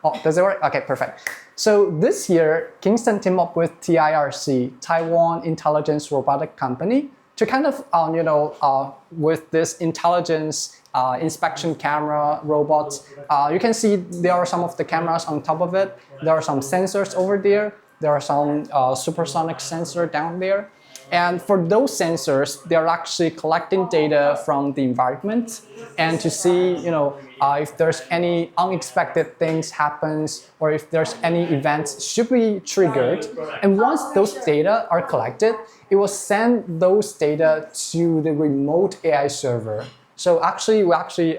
Oh, does it work? Okay, perfect. So this year, Kingston teamed up with TIRC, Taiwan Intelligence Robotic Company, to kind of, with this intelligence inspection camera robots. You can see there are some of the cameras on top of it. There are some sensors over there. There are some supersonic sensor down there. And for those sensors, they're actually collecting data from the environment and to see, if there's any unexpected things happens or if there's any events should be triggered. And once those data are collected, it will send those data to the remote AI server. So we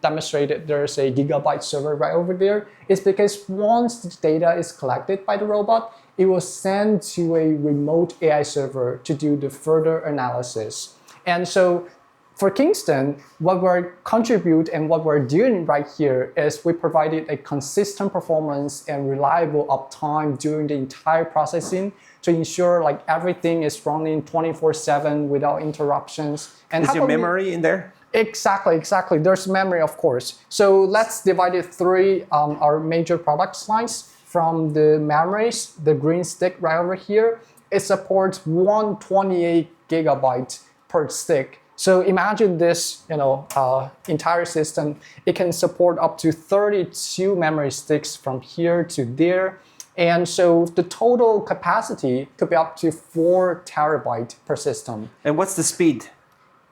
demonstrated there's a gigabyte server right over there. It's because once the data is collected by the robot, it will send to a remote AI server to do the further analysis. And so for Kingston, what we're contribute and what we're doing right here is we provided a consistent performance and reliable uptime during the entire processing to ensure like everything is running 24/7 without interruptions. And is your memory in there? Exactly. There's memory, of course. So let's divide it three our major product lines. From the memories, the green stick right over here, it supports 128 gigabyte per stick. So imagine this, entire system. It can support up to 32 memory sticks from here to there. And so the total capacity could be up to 4 terabyte per system. And what's the speed?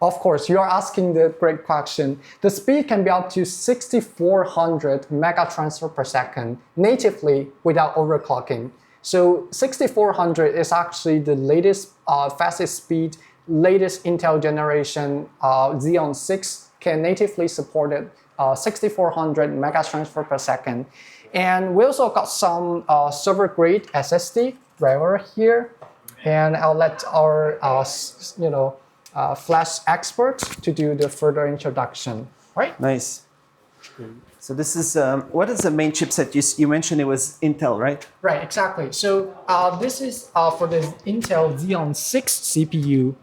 Of course, you're asking the great question. The speed can be up to 6,400 mega transfer per second natively without overclocking. So 6,400 is actually the latest, fastest speed, latest Intel generation Xeon 6 can natively support it, 6,400 mega transfer per second. And we also got some server grade SSD right over here. And I'll let our, flash expert to do the further introduction. Right? Nice. So this is, what is the main chipset? You mentioned it was Intel, right? Right, exactly. So this is for the Intel Xeon 6 CPU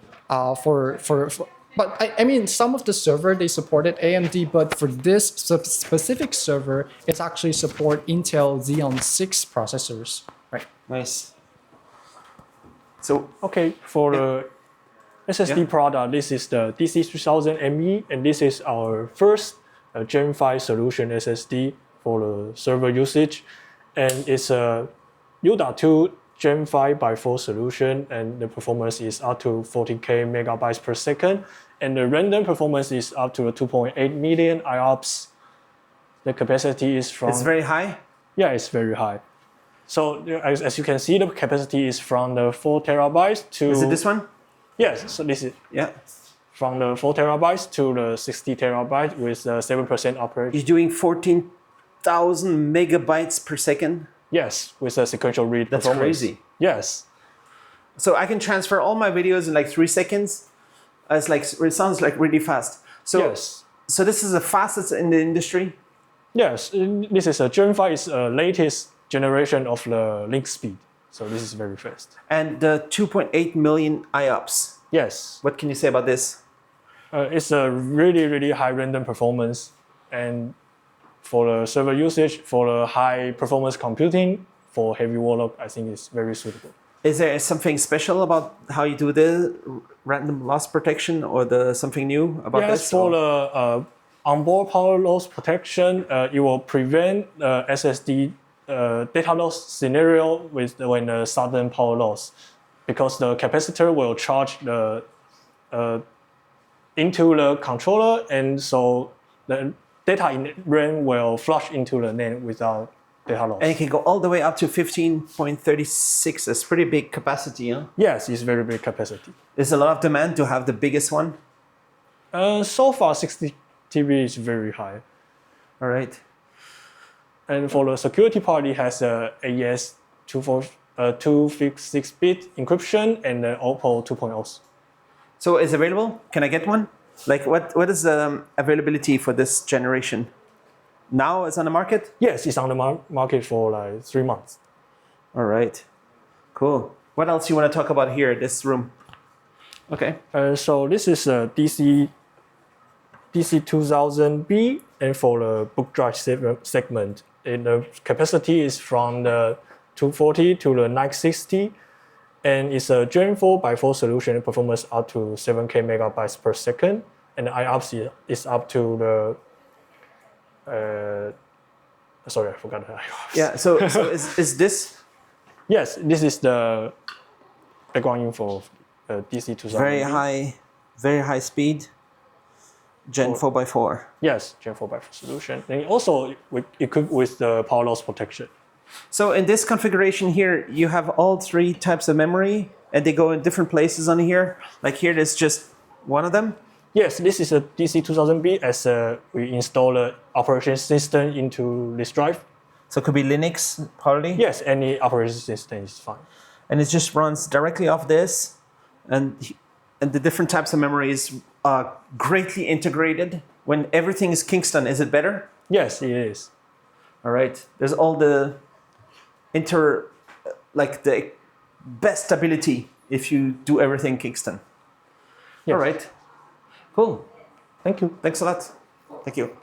but I mean, some of the server, they supported AMD, but for this specific server, it's actually support Intel Xeon 6 processors. Right. Nice. So, okay, for the SSD product, this is the DC3000ME, and this is our first Gen 5 solution SSD for the server usage. And it's a U.2 Gen 5 by 4 solution, and the performance is up to 40K megabytes per second. And the random performance is up to 2.8 million IOPS. The capacity is from... It's very high? Yeah, it's very high. So as you can see, the capacity is from the 4 terabytes to... Is it this one? Yes, so this is from the 4 terabytes to the 60 terabytes with 7% operation. You're doing 14,000 megabytes per second? Yes, with a sequential read That's performance. Crazy. Yes. So I can transfer all my videos in like 3 seconds? It sounds like really fast. So, yes. So this is the fastest in the industry? Yes, this is a Gen 5 is the latest generation of the link speed. So this is very fast. And the 2.8 million IOPS. Yes. What can you say about this? It's a really, really high random performance. And for the server usage, for the high performance computing, for heavy workload, I think it's very suitable. Is there something special about how you do the random loss protection or something new about this? Yes, for the onboard power loss protection, it will prevent SSD data loss scenario when the sudden power loss, because the capacitor will charge into the controller, and so the data in RAM will flush into the NAND without data loss. And it can go all the way up to 15.36. That's pretty big capacity, huh? Yes, it's very big capacity. There's a lot of demand to have the biggest one? So far, 60 TB is very high. All right. And for the security part, it has AES 256-bit encryption and OPAL 2.0. So it's available? Can I get one? Like what is the availability for this generation? Now it's on the market? Yes, it's on the market for like 3 months. All right. Cool. What else you want to talk about here, this room? Okay. So this is a DC3000B, and for the book drive segment. The capacity is from the 240 to the 960, and it's a Gen 4x4 solution. Performance up to 7K megabytes per second, and the IOPS is up to the. Sorry, I forgot the IOPS. Yeah. So is this Yes, this is the background info of DC3000. very high speed Gen 4x4? Yes, Gen 4x4 solution. And also equipped with the power loss protection. So in this configuration here, you have all three types of memory, and they go in different places on here. Like here, there's just one of them. Yes, this is a DC3000B as we install the operation system into this drive. So it could be Linux, probably. Yes, any operation system is fine. And it just runs directly off this, and the different types of memories are greatly integrated. When everything is Kingston, is it better? Yes, it is. All right. There's all the the best stability if you do everything Kingston. Yes. All right. Cool. Thank you. Thanks a lot. Thank you.